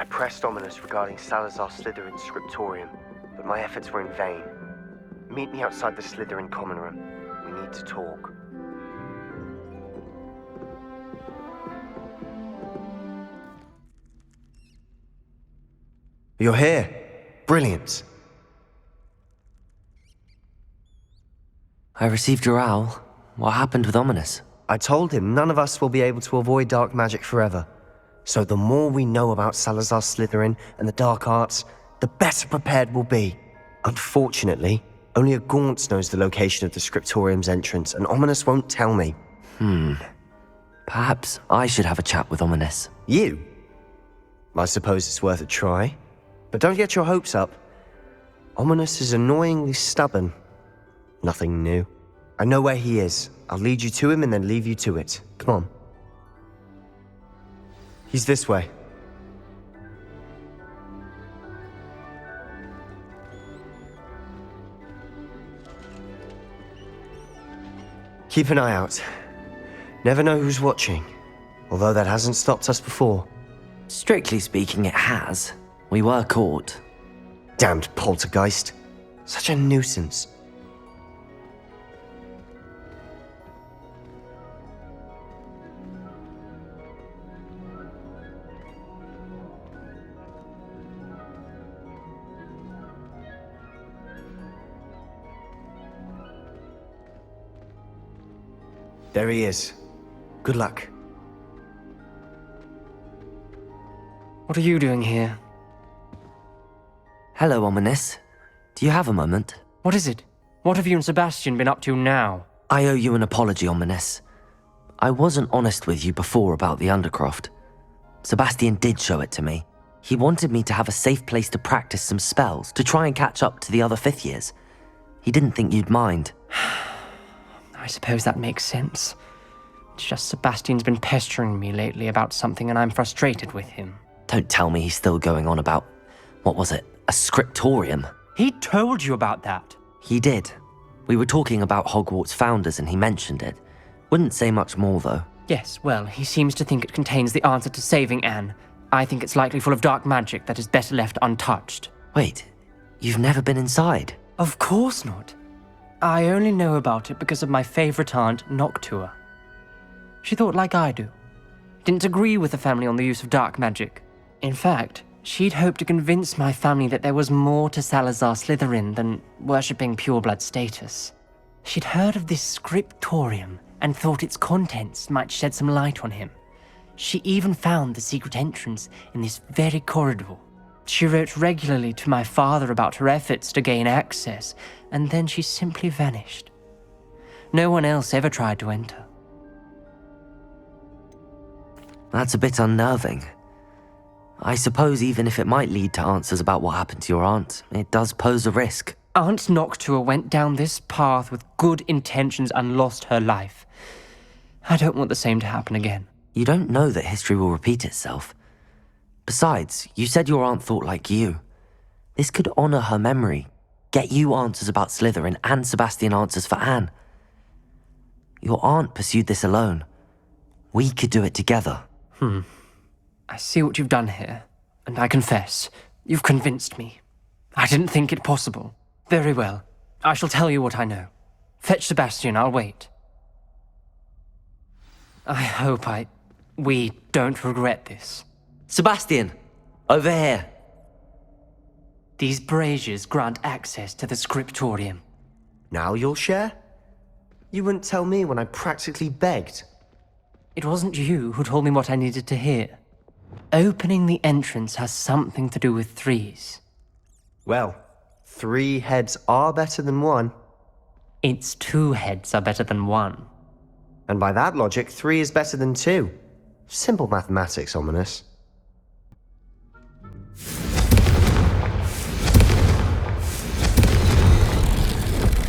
I pressed Ominous regarding Salazar Slytherin's scriptorium, but my efforts were in vain. Meet me outside the Slytherin common room. We need to talk. You're here. Brilliant. I received your owl. What happened with Ominous? I told him none of us will be able to avoid dark magic forever. So the more we know about Salazar Slytherin and the dark arts, the better prepared we'll be. Unfortunately, only a Gaunt knows the location of the scriptorium's entrance, and Ominous won't tell me. Perhaps I should have a chat with Ominous. You? I suppose it's worth a try. But don't get your hopes up. Ominous is annoyingly stubborn. Nothing new. I know where he is. I'll lead you to him and then leave you to it. Come on. He's this way. Keep an eye out. Never know who's watching, although that hasn't stopped us before. Strictly speaking, it has. We were caught. Damned poltergeist. Such a nuisance. There he is. Good luck. What are you doing here? Hello, Ominous. Do you have a moment? What is it? What have you and Sebastian been up to now? I owe you an apology, Ominous. I wasn't honest with you before about the Undercroft. Sebastian did show it to me. He wanted me to have a safe place to practice some spells, to try and catch up to the other fifth years. He didn't think you'd mind. I suppose that makes sense. It's just Sebastian's been pestering me lately about something and I'm frustrated with him. Don't tell me he's still going on about, what was it, a scriptorium? He told you about that. He did. We were talking about Hogwarts founders and he mentioned it. Wouldn't say much more though. Yes, well, he seems to think it contains the answer to saving Anne. I think it's likely full of dark magic that is better left untouched. Wait, you've never been inside? Of course not. I only know about it because of my favorite aunt, Noctua. She thought like I do. Didn't agree with the family on the use of dark magic. In fact, she'd hoped to convince my family that there was more to Salazar Slytherin than worshipping pureblood status. She'd heard of this scriptorium and thought its contents might shed some light on him. She even found the secret entrance in this very corridor. She wrote regularly to my father about her efforts to gain access, and then she simply vanished. No one else ever tried to enter. That's a bit unnerving. I suppose even if it might lead to answers about what happened to your aunt, it does pose a risk. Aunt Noctua went down this path with good intentions and lost her life. I don't want the same to happen again. You don't know that history will repeat itself. Besides, you said your aunt thought like you. This could honor her memory, get you answers about Slytherin and Sebastian answers for Anne. Your aunt pursued this alone. We could do it together. I see what you've done here, and I confess, you've convinced me. I didn't think it possible. Very well, I shall tell you what I know. Fetch Sebastian, I'll wait. I hope we don't regret this. Sebastian, over here. These braziers grant access to the scriptorium. Now you'll share? You wouldn't tell me when I practically begged. It wasn't you who told me what I needed to hear. Opening the entrance has something to do with threes. Well, 3 heads are better than 1. Its 2 heads are better than 1. And by that logic, 3 is better than 2. Simple mathematics, Ominous.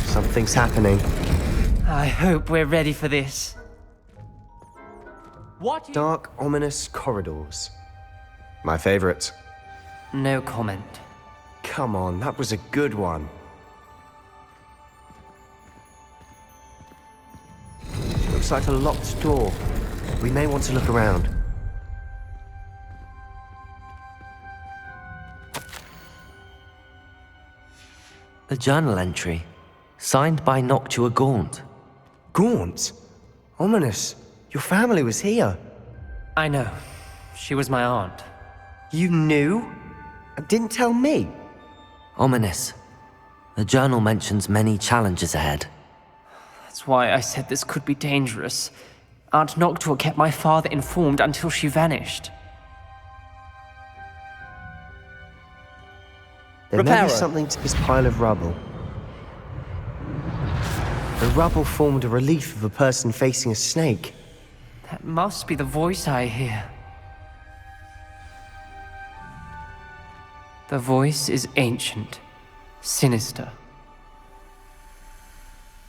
Something's happening. I hope we're ready for this. What? Dark, ominous corridors. My favorite. No comment. Come on, that was a good one. Looks like a locked door. We may want to look around. A journal entry, signed by Noctua Gaunt. Gaunt? Ominous. Your family was here. I know. She was my aunt. You knew? And didn't tell me? Ominous. The journal mentions many challenges ahead. That's why I said this could be dangerous. Aunt Noctua kept my father informed until she vanished. There may be Reparo. something to this pile of rubble. The rubble formed a relief of a person facing a snake. That must be the voice I hear. The voice is ancient, sinister.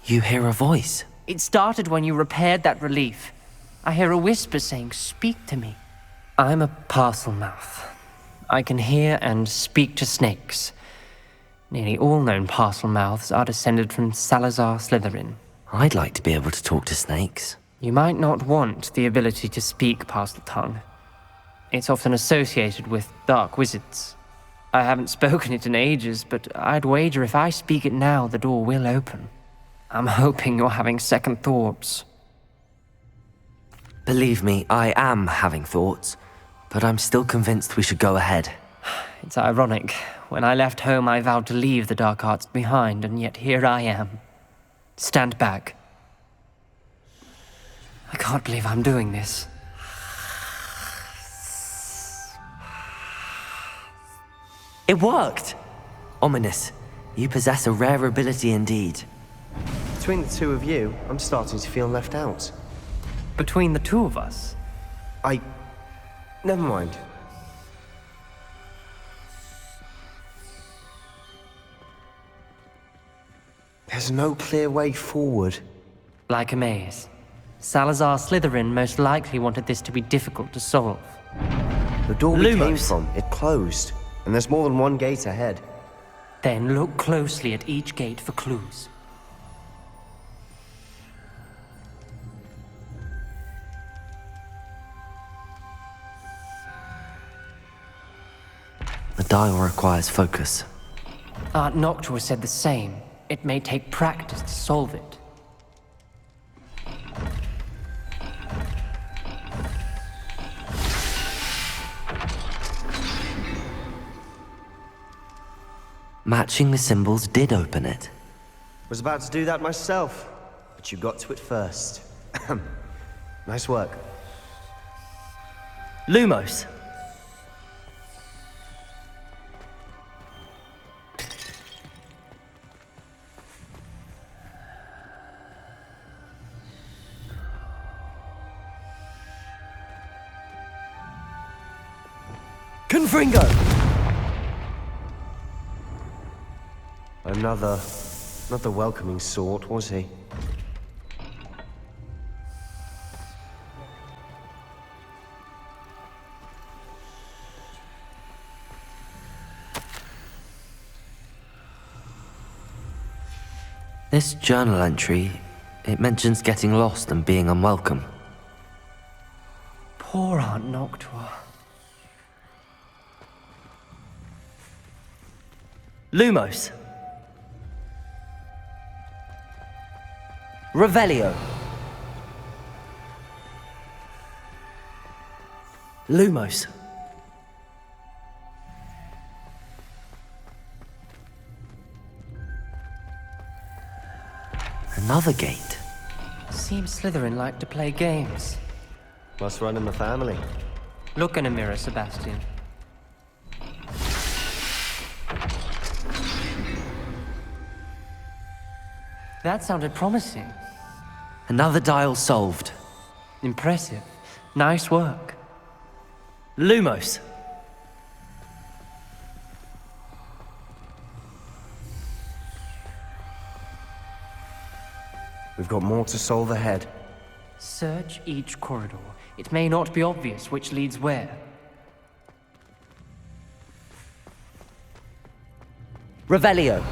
You hear a voice. It started when you repaired that relief. I hear a whisper saying, "Speak to me." I'm a parcel mouth. I can hear and speak to snakes. Nearly all known parcel mouths are descended from Salazar Slytherin. I'd like to be able to talk to snakes. You might not want the ability to speak parcel tongue. It's often associated with dark wizards. I haven't spoken it in ages, but I'd wager if I speak it now, the door will open. I'm hoping you're having second thoughts. Believe me, I am having thoughts, but I'm still convinced we should go ahead. It's ironic. When I left home, I vowed to leave the dark arts behind, and yet here I am. Stand back. I can't believe I'm doing this. It worked! Ominous, you possess a rare ability indeed. Between the two of you, I'm starting to feel left out. Between the two of us, Never mind. There's no clear way forward. like a maze. Salazar Slytherin most likely wanted this to be difficult to solve. The door we came Lumos. from, it closed. And there's more than one gate ahead. Then look closely at each gate for clues. The dial requires focus. Aunt Noctua said the same. It may take practice to solve it. Matching the symbols did open it. Was about to do that myself, but you got to it first. Nice work. Lumos. Confringo! Another... not the welcoming sort, was he? This journal entry, it mentions getting lost and being unwelcome. Poor Aunt Noctua. Lumos. Revelio. Lumos. Another gate. Seems Slytherin like to play games. Must run in the family. Look in a mirror, Sebastian. That sounded promising. Another dial solved. Impressive. Nice work. Lumos. We've got more to solve ahead. Search each corridor. It may not be obvious which leads where. Revelio.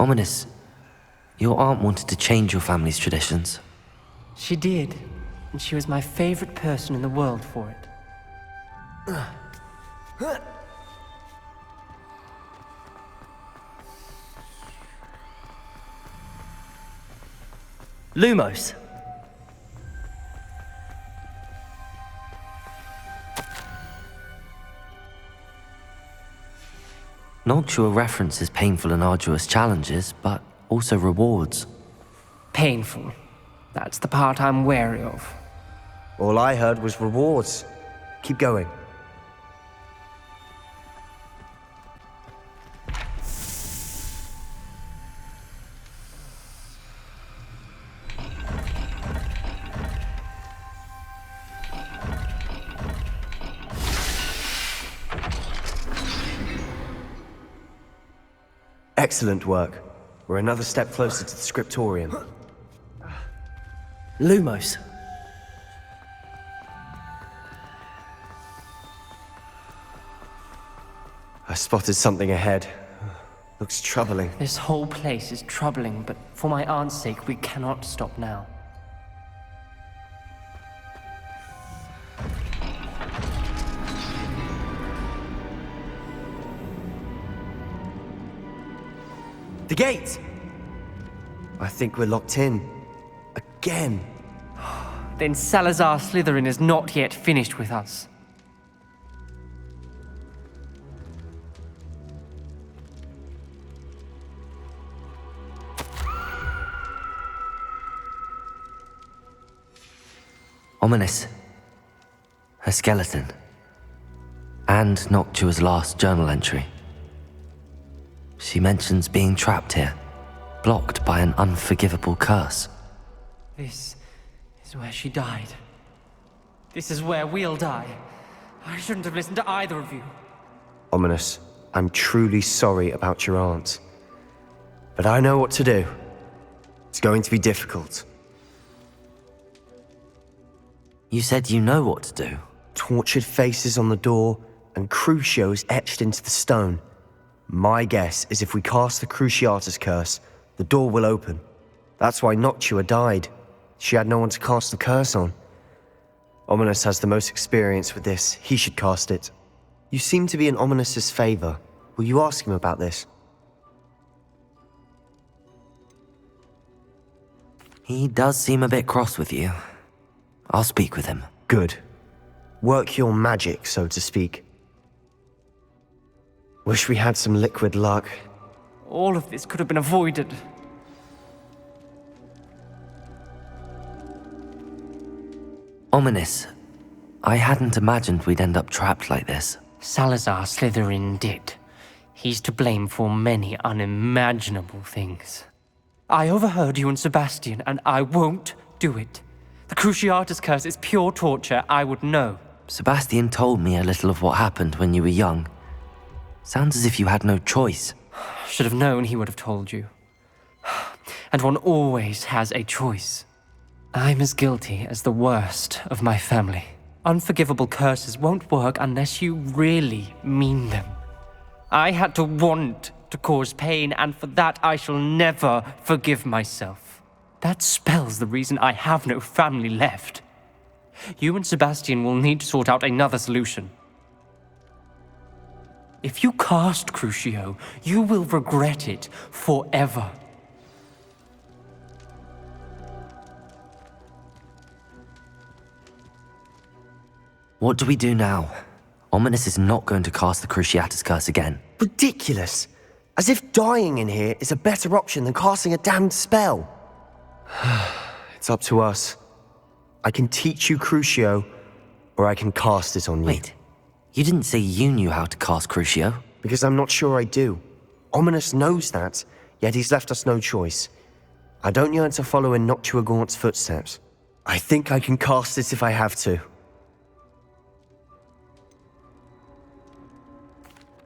Ominous, your aunt wanted to change your family's traditions. She did, and she was my favorite person in the world for it. Lumos. Noctua references painful and arduous challenges, but also rewards. Painful. That's the part I'm wary of. All I heard was rewards. Keep going. Excellent work. We're another step closer to the scriptorium. Lumos. I spotted something ahead. Looks troubling. This whole place is troubling, but for my aunt's sake, we cannot stop now. The gate! I think we're locked in. Again. Then Salazar Slytherin is not yet finished with us. Ominous. Her skeleton. And Noctua's last journal entry. She mentions being trapped here, blocked by an unforgivable curse. This is where she died. This is where we'll die. I shouldn't have listened to either of you. Ominous, I'm truly sorry about your aunt. But I know what to do. It's going to be difficult. You said you know what to do. Tortured faces on the door and Crucios etched into the stone. My guess is if we cast the Cruciatus curse, the door will open. That's why Noctua died. She had no one to cast the curse on. Ominous has the most experience with this. He should cast it. You seem to be in Ominous's favor. Will you ask him about this? He does seem a bit cross with you. I'll speak with him. Good. Work your magic, so to speak. Wish we had some liquid luck. All of this could have been avoided. Ominous. I hadn't imagined we'd end up trapped like this. Salazar Slytherin did. He's to blame for many unimaginable things. I overheard you and Sebastian, and I won't do it. The Cruciatus curse is pure torture, I would know. Sebastian told me a little of what happened when you were young. Sounds as if you had no choice. Should have known he would have told you. And one always has a choice. I'm as guilty as the worst of my family. Unforgivable curses won't work unless you really mean them. I had to want to cause pain, and for that I shall never forgive myself. That spells the reason I have no family left. You and Sebastian will need to sort out another solution. If you cast Crucio, you will regret it forever. What do we do now? Ominous is not going to cast the Cruciatus curse again. Ridiculous. As if dying in here is a better option than casting a damned spell. It's up to us. I can teach you Crucio, or I can cast it on you. Wait, you didn't say you knew how to cast Crucio? Because I'm not sure I do. Ominous knows that, yet he's left us no choice. I don't yearn to follow in Noctua Gaunt's footsteps. I think I can cast it if I have to.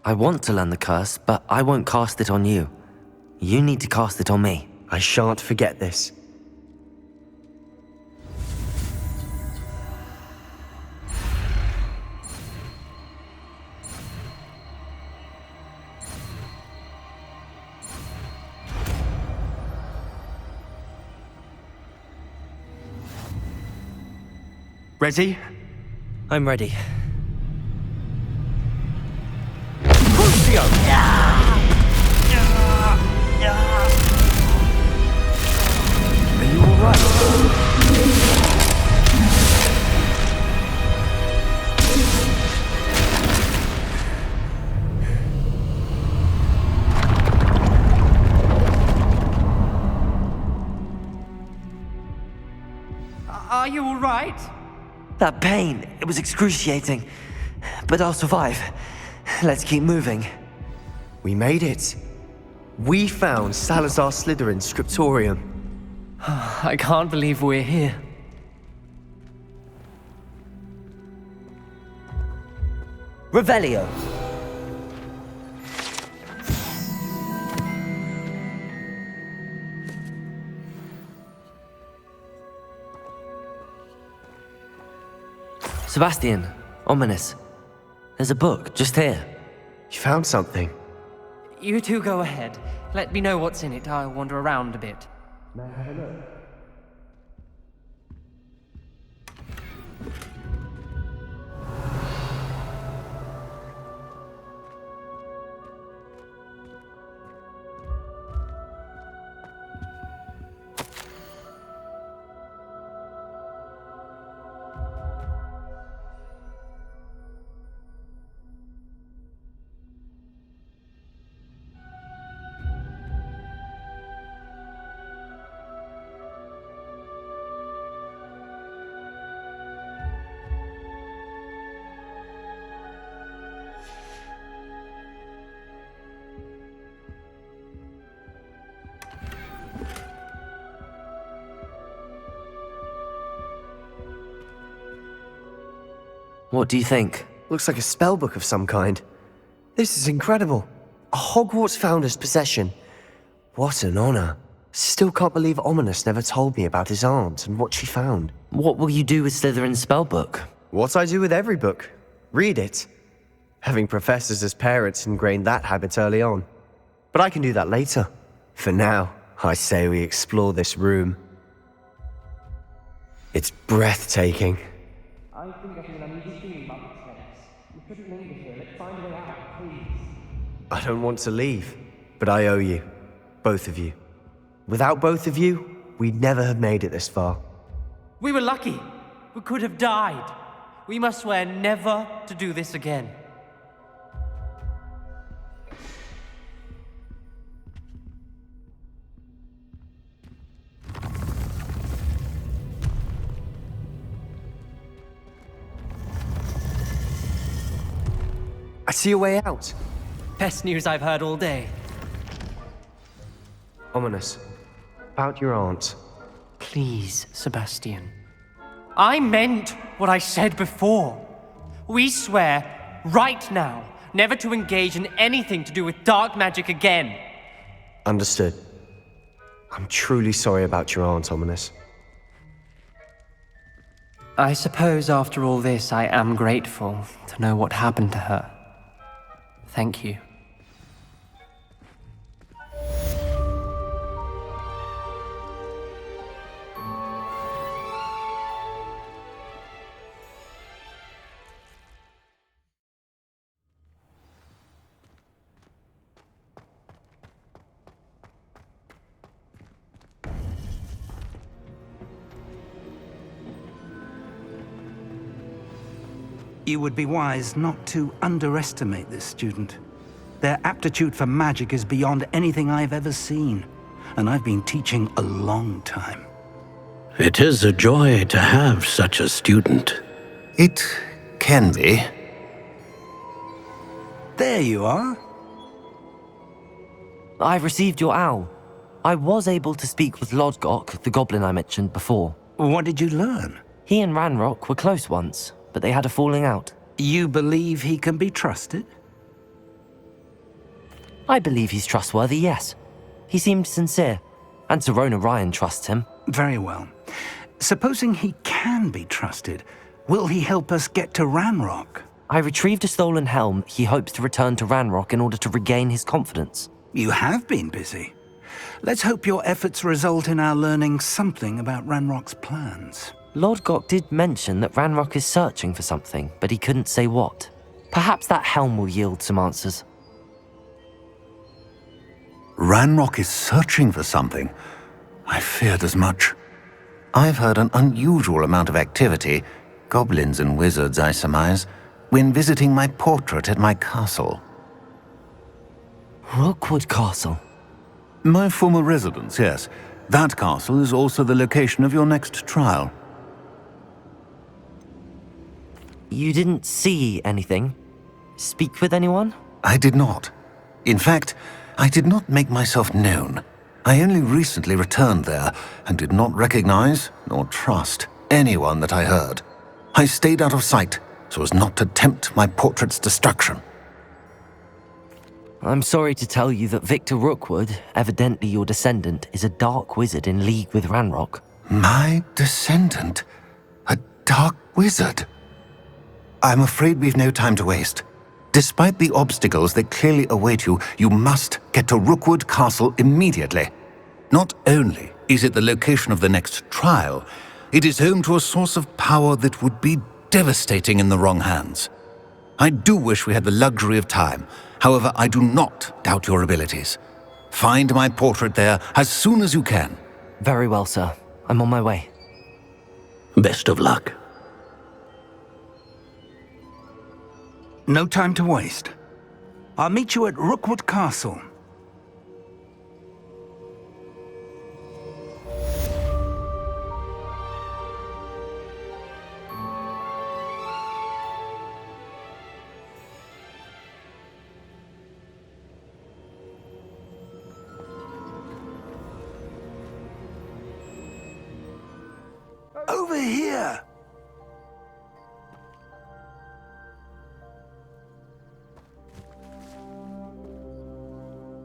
I want to learn the curse, but I won't cast it on you. You need to cast it on me. I shan't forget this. Ready? I'm ready. Are you alright? Are you all right? That pain, it was excruciating. But I'll survive. Let's keep moving. We made it. We found Salazar Slytherin's scriptorium. I can't believe we're here. Revelio. Sebastian, ominous. There's a book just here. You found something. You two go ahead. Let me know what's in it. I'll wander around a bit. What do you think? Looks like a spell book of some kind. This is incredible. A Hogwarts founder's possession. What an honor. Still can't believe Ominous never told me about his aunt and what she found. What will you do with Slytherin's spellbook? What I do with every book. Read it. Having professors as parents ingrained that habit early on. But I can do that later. For now, I say we explore this room. It's breathtaking. I think I feel an uneasy feeling about this place. We couldn't linger here. Let's find a way out, please. I don't want to leave, but I owe you. Both of you. Without both of you, we'd never have made it this far. We were lucky. We could have died. We must swear never to do this again. I see a way out. Best news I've heard all day. Ominous. About your aunt. Please, Sebastian. I meant what I said before. We swear, right now, never to engage in anything to do with dark magic again. Understood. I'm truly sorry about your aunt, Ominous. I suppose after all this, I am grateful to know what happened to her. Thank you. You would be wise not to underestimate this student. Their aptitude for magic is beyond anything I've ever seen, and I've been teaching a long time. It is a joy to have such a student. It can be. There you are. I've received your owl. I was able to speak with Lodgok, the goblin I mentioned before. What did you learn? He and Ranrock were close once, but they had a falling out. You believe he can be trusted? I believe he's trustworthy, yes. He seemed sincere, and Serona Ryan trusts him. Very well. Supposing he can be trusted, will he help us get to Ranrock? I retrieved a stolen helm he hopes to return to Ranrock in order to regain his confidence. You have been busy. Let's hope your efforts result in our learning something about Ranrock's plans. Lodgok did mention that Ranrock is searching for something, but he couldn't say what. Perhaps that helm will yield some answers. Ranrock is searching for something. I feared as much. I've heard an unusual amount of activity, goblins and wizards, I surmise, when visiting my portrait at my castle. Rookwood Castle? My former residence, yes. That castle is also the location of your next trial. You didn't see anything? Speak with anyone? I did not. In fact, I did not make myself known. I only recently returned there and did not recognize nor trust anyone that I heard. I stayed out of sight so as not to tempt my portrait's destruction. I'm sorry to tell you that Victor Rookwood, evidently your descendant, is a dark wizard in league with Ranrock. My descendant? A dark wizard? I'm afraid we've no time to waste. Despite the obstacles that clearly await you, you must get to Rookwood Castle immediately. Not only is it the location of the next trial, it is home to a source of power that would be devastating in the wrong hands. I do wish we had the luxury of time. However, I do not doubt your abilities. Find my portrait there as soon as you can. Very well, sir. I'm on my way. Best of luck. No time to waste. I'll meet you at Rookwood Castle. Over here!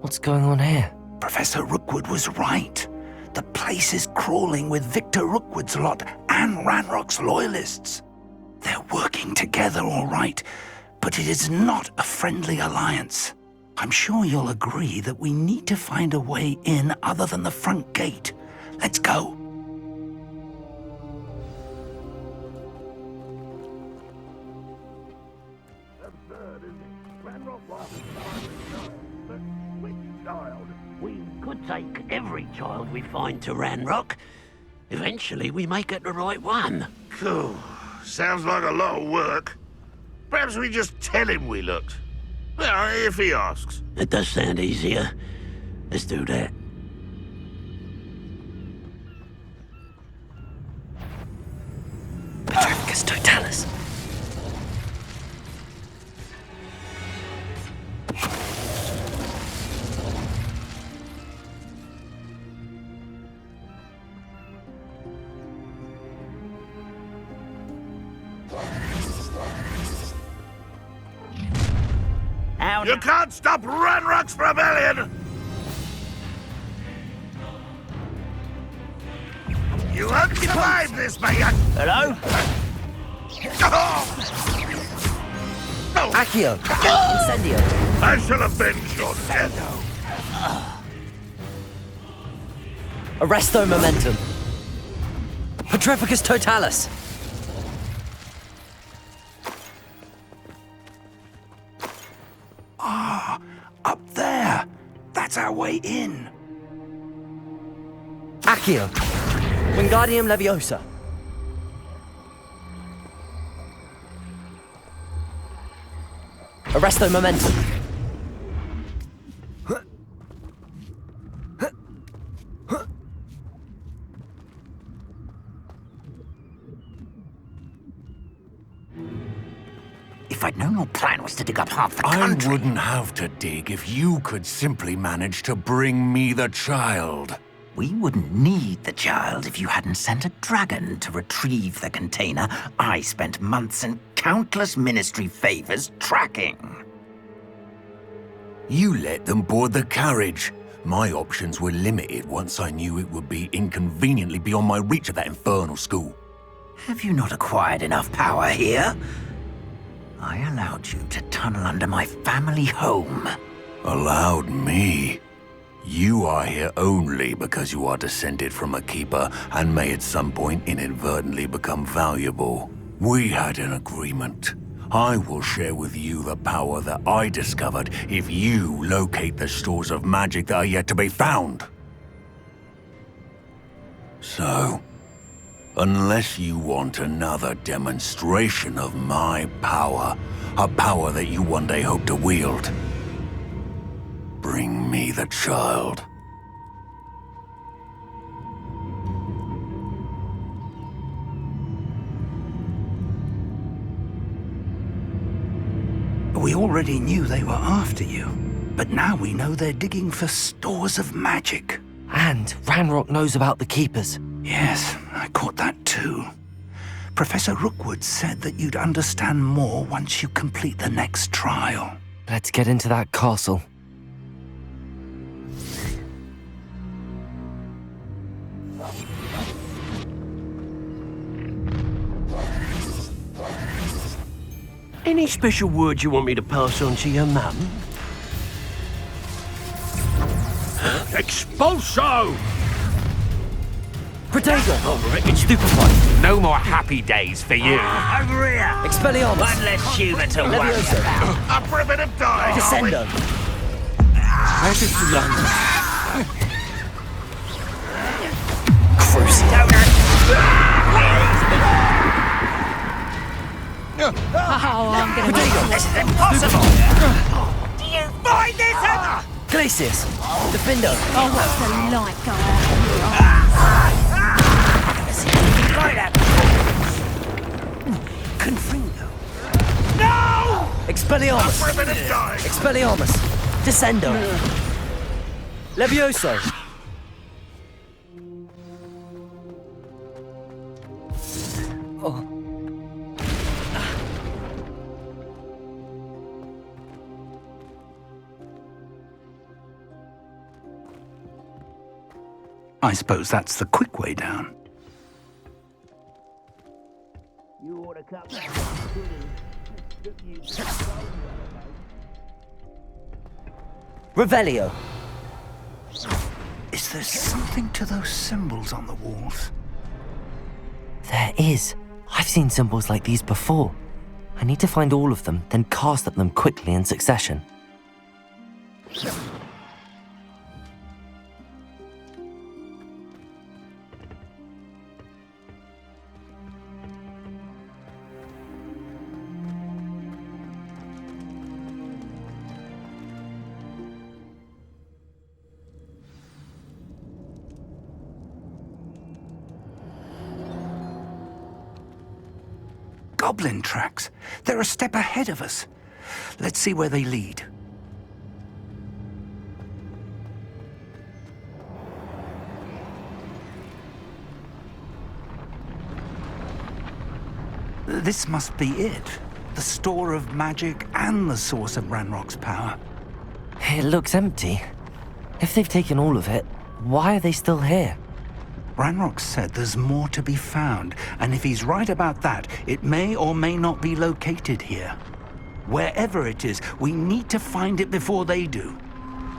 What's going on here? Professor Rookwood was right. The place is crawling with Victor Rookwood's lot and Ranrock's loyalists. They're working together, all right, but it is not a friendly alliance. I'm sure you'll agree that we need to find a way in other than the front gate. Let's go. We could take every child we find to Ranrock. Eventually we may get the right one. Cool. Sounds like a lot of work. Perhaps we just tell him we looked. Well, if he asks. It does sound easier. Let's do that. Petrificus Totalis. You can't stop Ranrock's rebellion! You won't survive this, man! Hello? Accio! Incendio! I shall avenge your death! Arresto Momentum! Petrificus Totalis! Up there. That's our way in. Accio! Wingardium Leviosa! Arresto Momentum! If I'd known your plan was to dig up half the I country... wouldn't have to dig if you could simply manage to bring me the child. We wouldn't need the child if you hadn't sent a dragon to retrieve the container I spent months and countless ministry favors tracking. You let them board the carriage. My options were limited once I knew it would be inconveniently beyond my reach at that infernal school. Have you not acquired enough power here? I allowed you to tunnel under my family home. Allowed me? You are here only because you are descended from a keeper and may at some point inadvertently become valuable. We had an agreement. I will share with you the power that I discovered if you locate the stores of magic that are yet to be found. So, unless you want another demonstration of my power, a power that you one day hope to wield, bring me the child. We already knew they were after you, but now we know they're digging for stores of magic. And Ranrock knows about the Keepers. Yes, I caught that too. Professor Rookwood said that you'd understand more once you complete the next trial. Let's get into that castle. Any special words you want me to pass on to your mum? Expulso! Protego! Oh, it's stupefied. No more happy days for you. Over here! Expelliarmus! One less humour to worry Leviosa! about. Up for a bit of dive. Descendo! Where did you learn that? Oh, I'm gonna be This is impossible! Do you find this? Glacius! Defindo! Oh, what's the light go out? Confringo. No! Expelliarmus! For a bit of dive. Expelliarmus! Descendo! Levioso! I suppose that's the quick way down. You ought to come back. Revelio! Is there something to those symbols on the walls? There is. I've seen symbols like these before. I need to find all of them, then cast at them quickly in succession. Goblin tracks. They're a step ahead of us. Let's see where they lead. This must be it. The store of magic and the source of Ranrock's power. It looks empty. If they've taken all of it, why are they still here? Ranrock said there's more to be found, and if he's right about that, it may or may not be located here. Wherever it is, we need to find it before they do.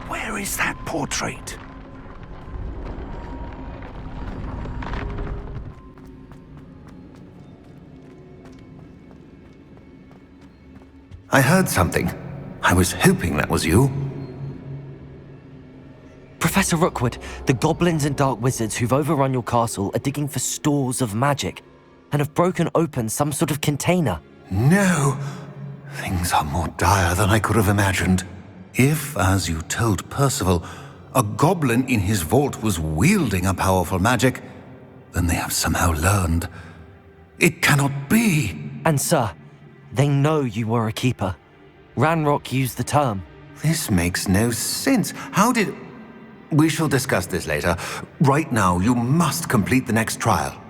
Where is that portrait? I heard something. I was hoping that was you. Professor Rookwood, the goblins and dark wizards who've overrun your castle are digging for stores of magic and have broken open some sort of container. No. Things are more dire than I could have imagined. If, as you told Percival, a goblin in his vault was wielding a powerful magic, then they have somehow learned. It cannot be. And sir, they know you were a keeper. Ranrock used the term. This makes no sense. How did... We shall discuss this later. Right now, you must complete the next trial.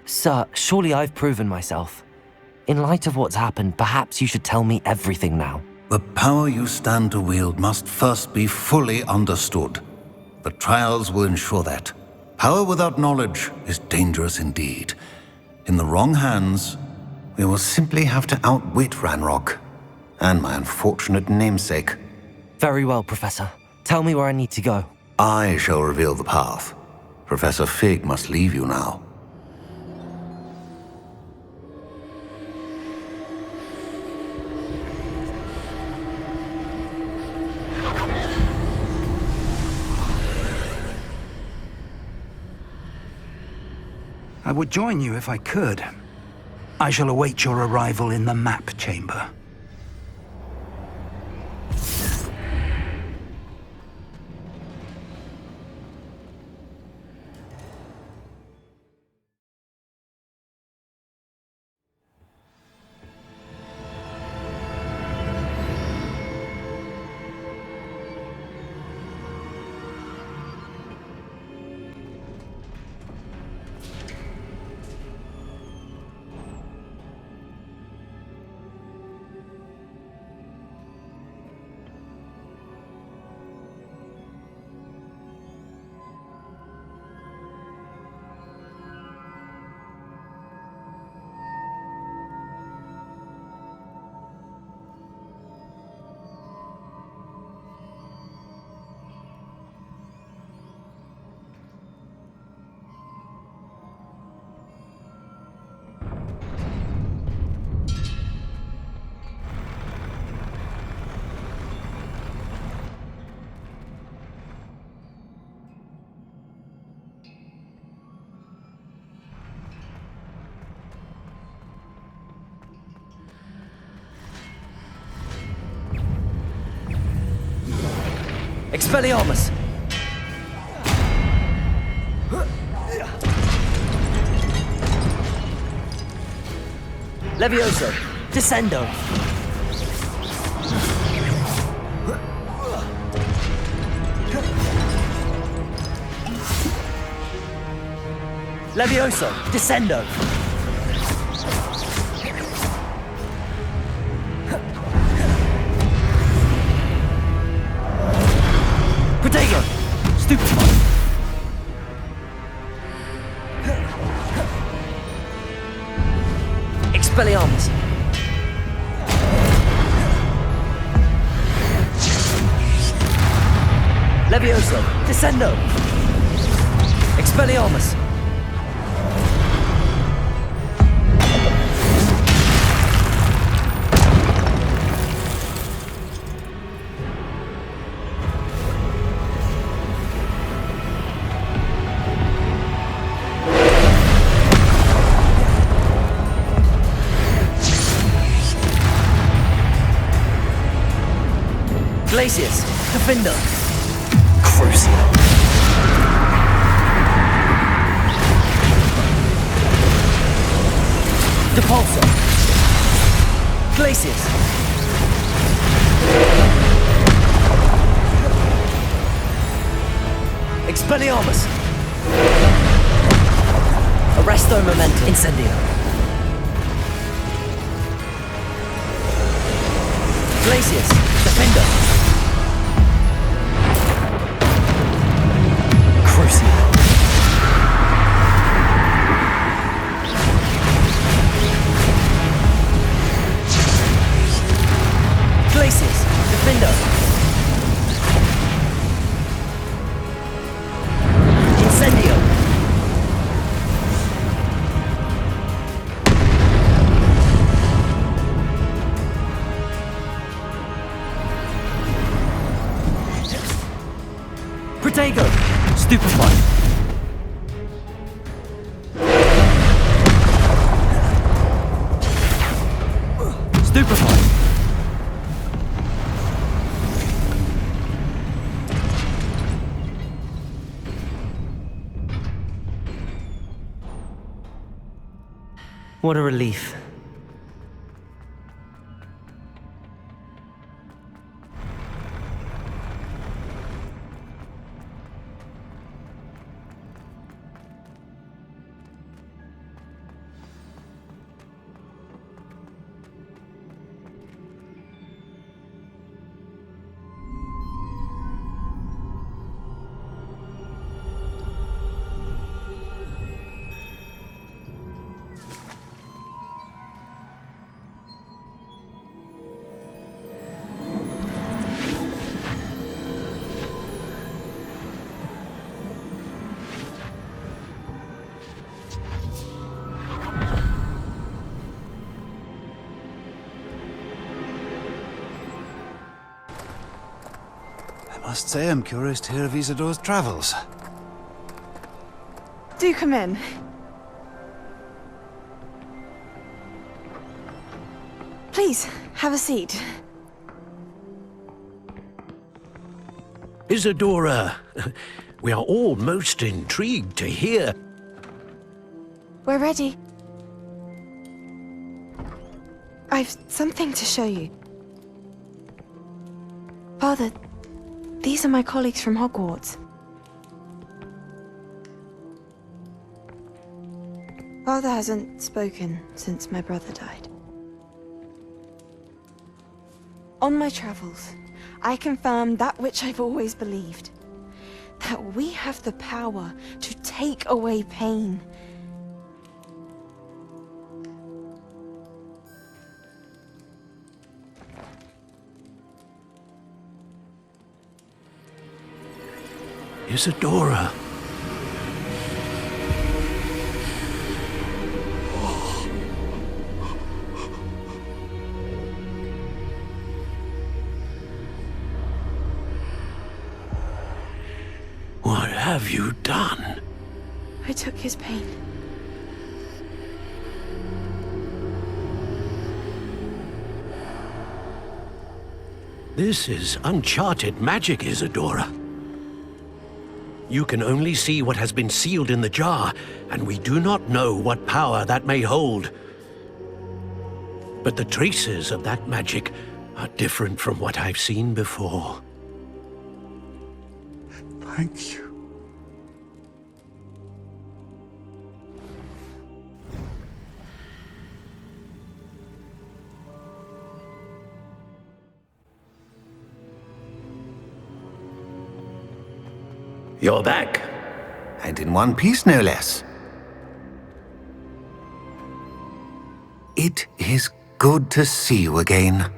Sir, surely I've proven myself. In light of what's happened, perhaps you should tell me everything now. The power you stand to wield must first be fully understood. The trials will ensure that. Power without knowledge is dangerous indeed. In the wrong hands, we will simply have to outwit Ranrock. and my unfortunate namesake. Very well, Professor. Tell me where I need to go. I shall reveal the path. Professor Fig must leave you now. I would join you if I could. I shall await your arrival in the map chamber. Expelliarmus! Levioso! Descendo! Levioso! Descendo! Protego! Stupefy! Expelliarmus! Levioso! Descendo! Expelliarmus! Glacius! Defender! Crucial! Depulso! Glacius! Expelliarmus! Arresto Momentum! Incendio! Glacius! Defender! Crucial! Glacius! Defender! Incendio! Protego! Stupefy! Stupefy! What a relief. Must say I'm curious to hear of Isadora's travels. Do come in. Please, have a seat. Isadora, we are all most intrigued to hear. We're ready. I've something to show you. Father, these are my colleagues from Hogwarts. Father hasn't spoken since my brother died. On my travels, I confirmed that which I've always believed. That we have the power to take away pain. Isadora. What have you done? I took his pain. This is uncharted magic, Isadora. You can only see what has been sealed in the jar, and we do not know what power that may hold. But the traces of that magic are different from what I've seen before. Thank you. You're back. And in one piece, no less. It is good to see you again.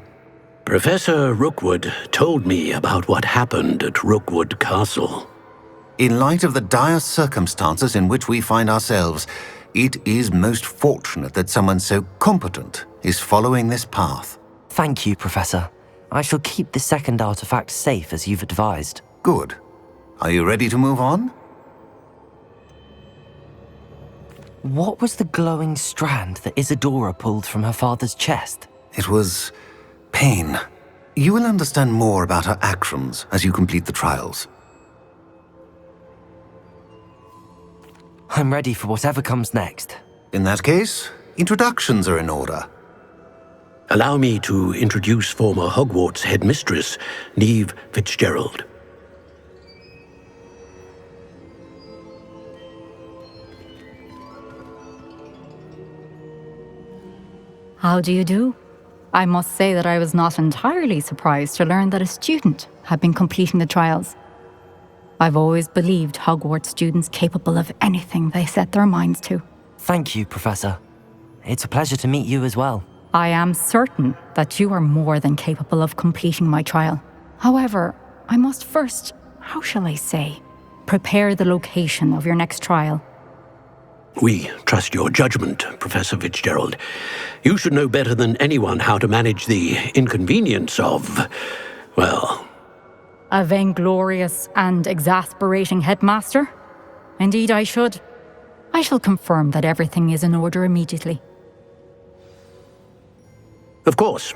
Professor Rookwood told me about what happened at Rookwood Castle. In light of the dire circumstances in which we find ourselves, it is most fortunate that someone so competent is following this path. Thank you, Professor. I shall keep the second artifact safe as you've advised. Good. Are you ready to move on? What was the glowing strand that Isadora pulled from her father's chest? It was pain. You will understand more about her actions as you complete the trials. I'm ready for whatever comes next. In that case, introductions are in order. Allow me to introduce former Hogwarts headmistress, Neve Fitzgerald. How do you do? I must say that I was not entirely surprised to learn that a student had been completing the trials. I've always believed Hogwarts students capable of anything they set their minds to. Thank you, Professor. It's a pleasure to meet you as well. I am certain that you are more than capable of completing my trial. However, I must first, how shall I say, prepare the location of your next trial. We trust your judgment, Professor Fitzgerald. You should know better than anyone how to manage the inconvenience of, well... A vainglorious and exasperating headmaster? Indeed I should. I shall confirm that everything is in order immediately. Of course.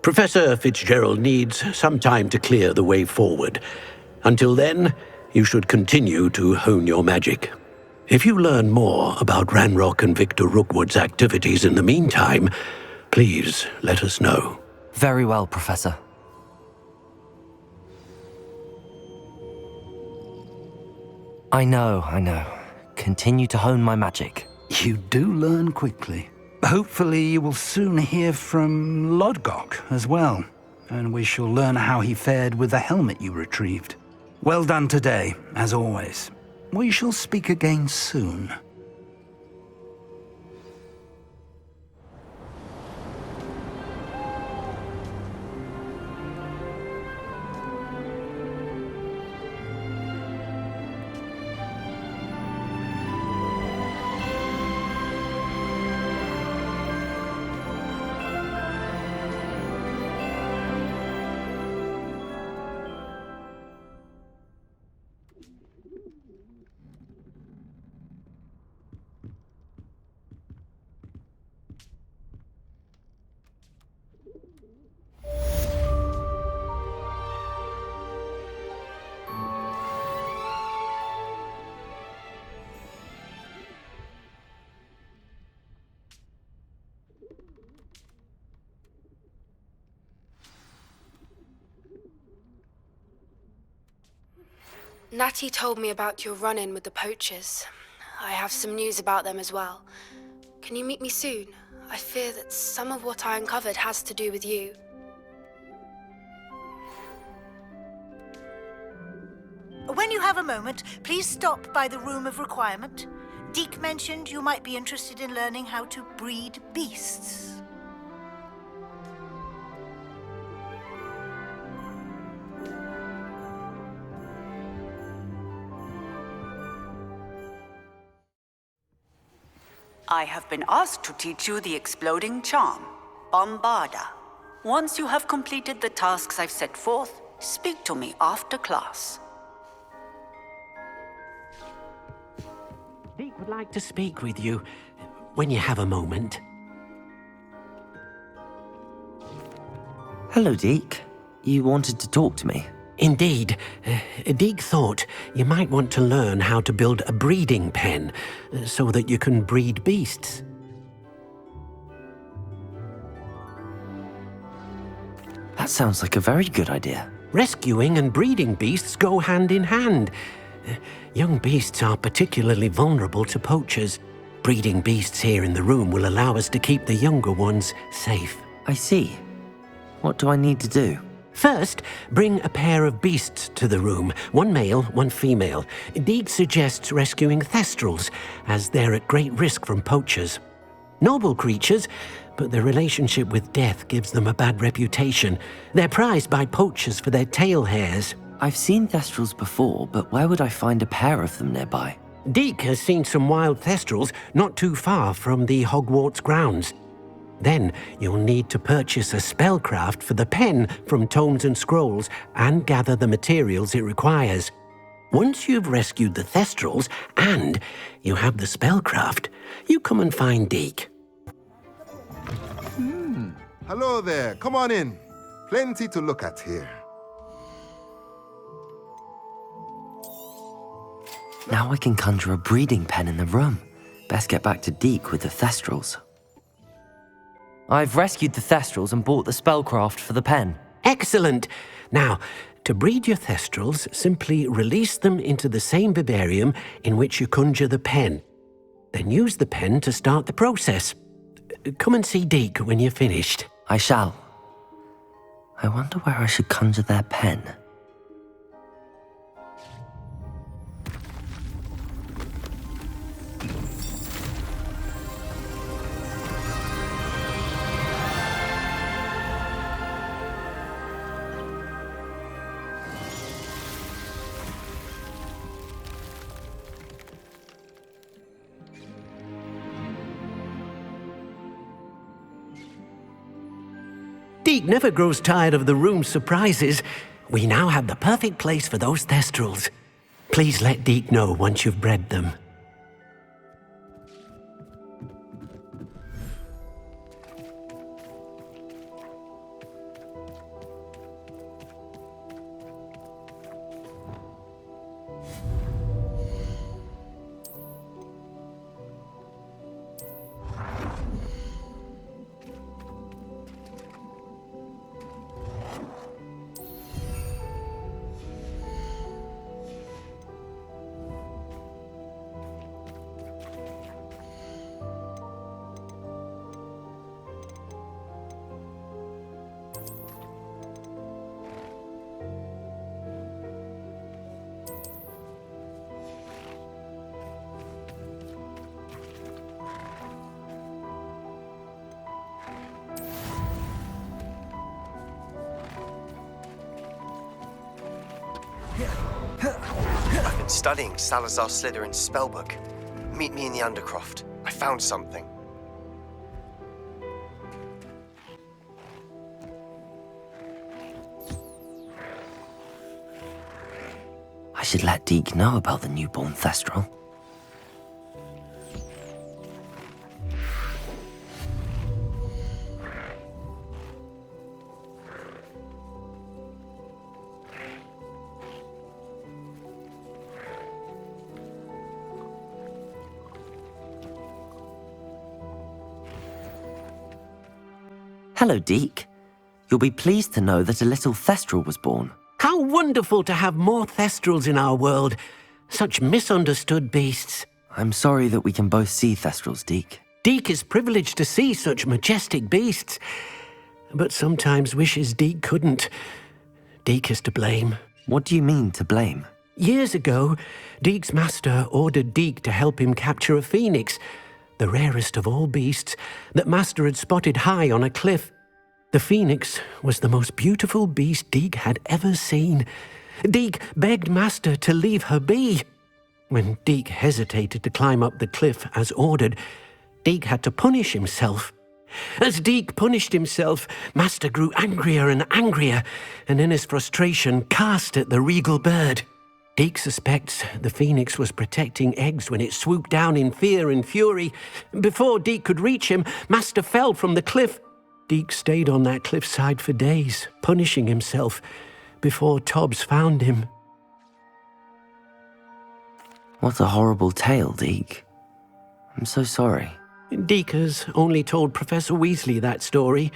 Professor Fitzgerald needs some time to clear the way forward. Until then, you should continue to hone your magic. If you learn more about Ranrock and Victor Rookwood's activities in the meantime, please let us know. Very well, Professor. I know. Continue to hone my magic. You do learn quickly. Hopefully you will soon hear from Lodgok as well, and we shall learn how he fared with the helmet you retrieved. Well done today, as always. We shall speak again soon. Natty told me about your run-in with the poachers. I have some news about them as well. Can you meet me soon? I fear that some of what I uncovered has to do with you. When you have a moment, please stop by the Room of Requirement. Deke mentioned you might be interested in learning how to breed beasts. I have been asked to teach you the exploding charm, Bombarda. Once you have completed the tasks I've set forth, speak to me after class. Deke would like to speak with you when you have a moment. Hello, Deke. You wanted to talk to me? Indeed. Deke thought you might want to learn how to build a breeding pen so that you can breed beasts. That sounds like a very good idea. Rescuing and breeding beasts go hand in hand. Young beasts are particularly vulnerable to poachers. Breeding beasts here in the room will allow us to keep the younger ones safe. I see. What do I need to do? First, bring a pair of beasts to the room. One male, one female. Deke suggests rescuing thestrals, as they're at great risk from poachers. Noble creatures, but their relationship with death gives them a bad reputation. They're prized by poachers for their tail hairs. I've seen thestrals before, but where would I find a pair of them nearby? Deke has seen some wild thestrals not too far from the Hogwarts grounds. Then you'll need to purchase a spellcraft for the pen from Tomes and Scrolls and gather the materials it requires. Once you've rescued the thestrals and you have the spellcraft, you come and find Deke. Hello there. Come on in. Plenty to look at here. Now I can conjure a breeding pen in the room. Best get back to Deke with the thestrals. I've rescued the thestrals and bought the spellcraft for the pen. Excellent! Now, to breed your thestrals, simply release them into the same vivarium in which you conjure the pen. Then use the pen to start the process. Come and see Deke when you're finished. I shall. I wonder where I should conjure their pen. Deke never grows tired of the room's surprises. We now have the perfect place for those thestrals. Please let Deke know once you've bred them. I've been studying Salazar Slytherin's spellbook. Meet me in the Undercroft. I found something. I should let Deke know about the newborn thestral. Hello, Deke. You'll be pleased to know that a little thestral was born. How How wonderful to have more Thestrals in our world. Such misunderstood beasts. I'm sorry that we can both see Thestrals, Deke. Deke is privileged to see such majestic beasts, but sometimes wishes Deke couldn't. Deke is to blame. What do you mean, to blame? Years ago, Deke's master ordered Deke to help him capture a phoenix, the rarest of all beasts, that master had spotted high on a cliff. The phoenix was the most beautiful beast Deke had ever seen. Deke begged master to leave her be. When Deke hesitated to climb up the cliff as ordered, Deke had to punish himself. As Deke punished himself, master grew angrier and angrier, and in his frustration cast at the regal bird. Deke suspects the phoenix was protecting eggs when it swooped down in fear and fury. Before Deke could reach him, master fell from the cliff. Deke stayed on that cliffside for days, punishing himself, before Tobbs found him. What a horrible tale, Deke. I'm so sorry. Deke has only told Professor Weasley that story,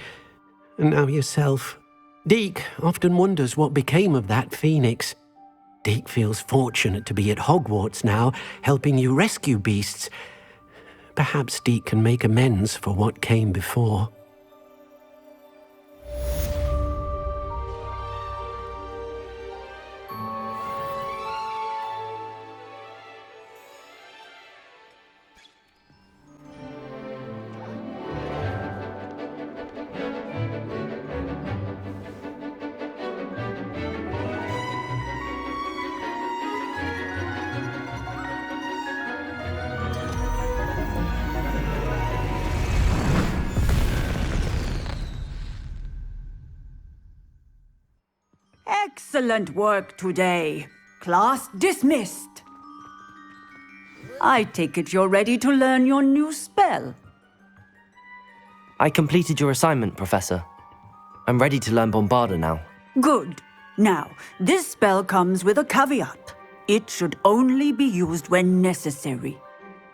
and now yourself. Deke often wonders what became of that phoenix. Deke feels fortunate to be at Hogwarts now, helping you rescue beasts. Perhaps Deke can make amends for what came before. Excellent work today. Class dismissed. I take it you're ready to learn your new spell. I completed your assignment, Professor. I'm ready to learn Bombarda now. Good. Now, this spell comes with a caveat. It should only be used when necessary.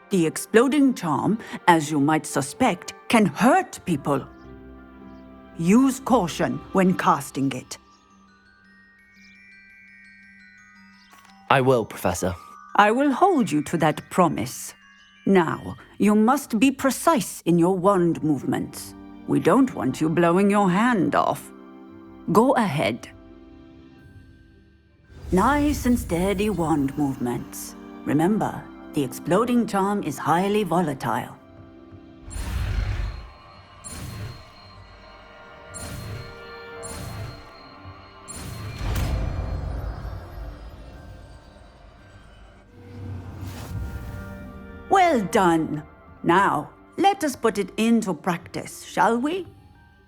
The exploding charm, as you might suspect, can hurt people. Use caution when casting it. I will, Professor. I will hold you to that promise. Now, you must be precise in your wand movements. We don't want you blowing your hand off. Go ahead. Nice and steady wand movements. Remember, the exploding charm is highly volatile. Well done. Now, let us put it into practice, shall we?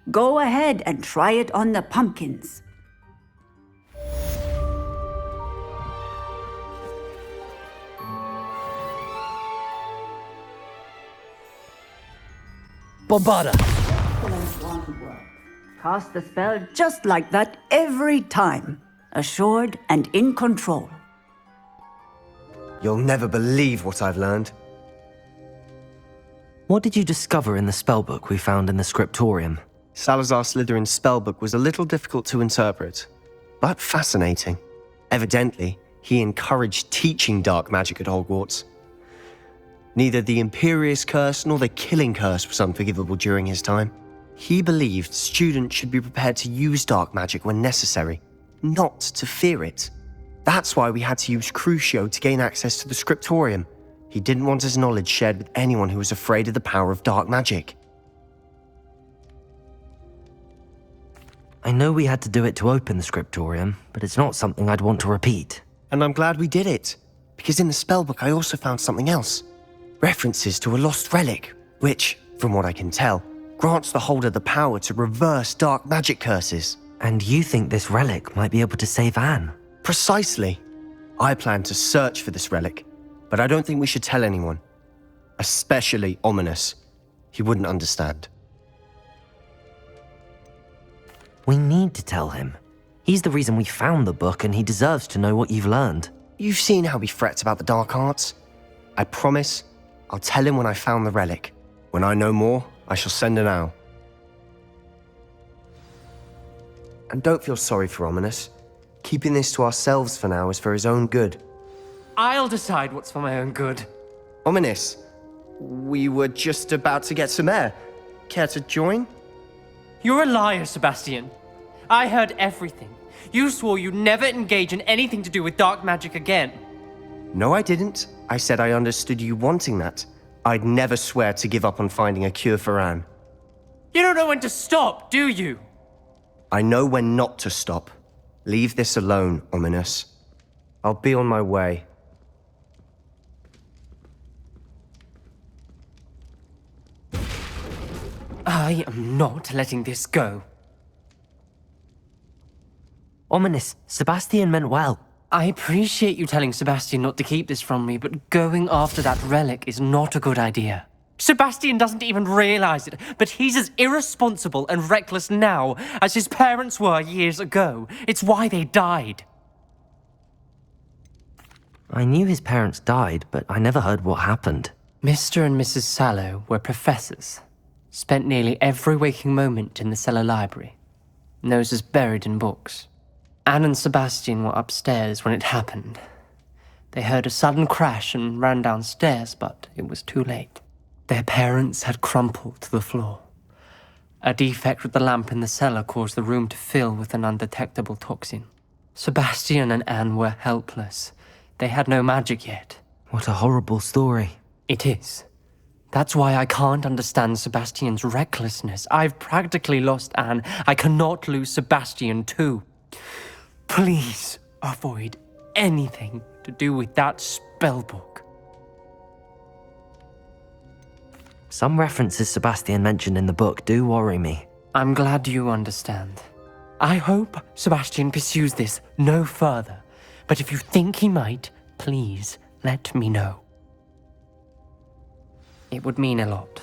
Go ahead and try it on the pumpkins. Bombarda! Cast the spell just like that every time. Assured and in control. You'll never believe what I've learned. What did you discover in the spellbook we found in the scriptorium? Salazar Slytherin's spellbook was a little difficult to interpret, but fascinating. Evidently, he encouraged teaching dark magic at Hogwarts. Neither the Imperious Curse nor the Killing Curse was unforgivable during his time. He believed students should be prepared to use dark magic when necessary, not to fear it. That's why we had to use Crucio to gain access to the scriptorium. He didn't want his knowledge shared with anyone who was afraid of the power of dark magic. I know we had to do it to open the scriptorium, but it's not something I'd want to repeat. And I'm glad we did it, because in the spellbook I also found something else. References to a lost relic, which, from what I can tell, grants the holder the power to reverse dark magic curses. And you think this relic might be able to save Anne? Precisely. I plan to search for this relic, but I don't think we should tell anyone. Especially Ominous. He wouldn't understand. We need to tell him. He's the reason we found the book, and he deserves to know what you've learned. You've seen how he frets about the dark arts. I promise I'll tell him when I found the relic. When I know more, I shall send an owl. And don't feel sorry for Ominous. Keeping this to ourselves for now is for his own good. I'll decide what's for my own good. Ominous, we were just about to get some air. Care to join? You're a liar, Sebastian. I heard everything. You swore you'd never engage in anything to do with dark magic again. No, I didn't. I said I understood you wanting that. I'd never swear to give up on finding a cure for Anne. You don't know when to stop, do you? I know when not to stop. Leave this alone, Ominous. I'll be on my way. I am not letting this go. Ominous, Sebastian meant well. I appreciate you telling Sebastian not to keep this from me, but going after that relic is not a good idea. Sebastian doesn't even realize it, but he's as irresponsible and reckless now as his parents were years ago. It's why they died. I knew his parents died, but I never heard what happened. Mr. and Mrs. Sallow were professors. Spent nearly every waking moment in the cellar library. Noses buried in books. Anne and Sebastian were upstairs when it happened. They heard a sudden crash and ran downstairs, but it was too late. Their parents had crumpled to the floor. A defect with the lamp in the cellar caused the room to fill with an undetectable toxin. Sebastian and Anne were helpless. They had no magic yet. What a horrible story. It is. That's why I can't understand Sebastian's recklessness. I've practically lost Anne. I cannot lose Sebastian too. Please avoid anything to do with that spellbook. Some references Sebastian mentioned in the book do worry me. I'm glad you understand. I hope Sebastian pursues this no further. But if you think he might, please let me know. It would mean a lot.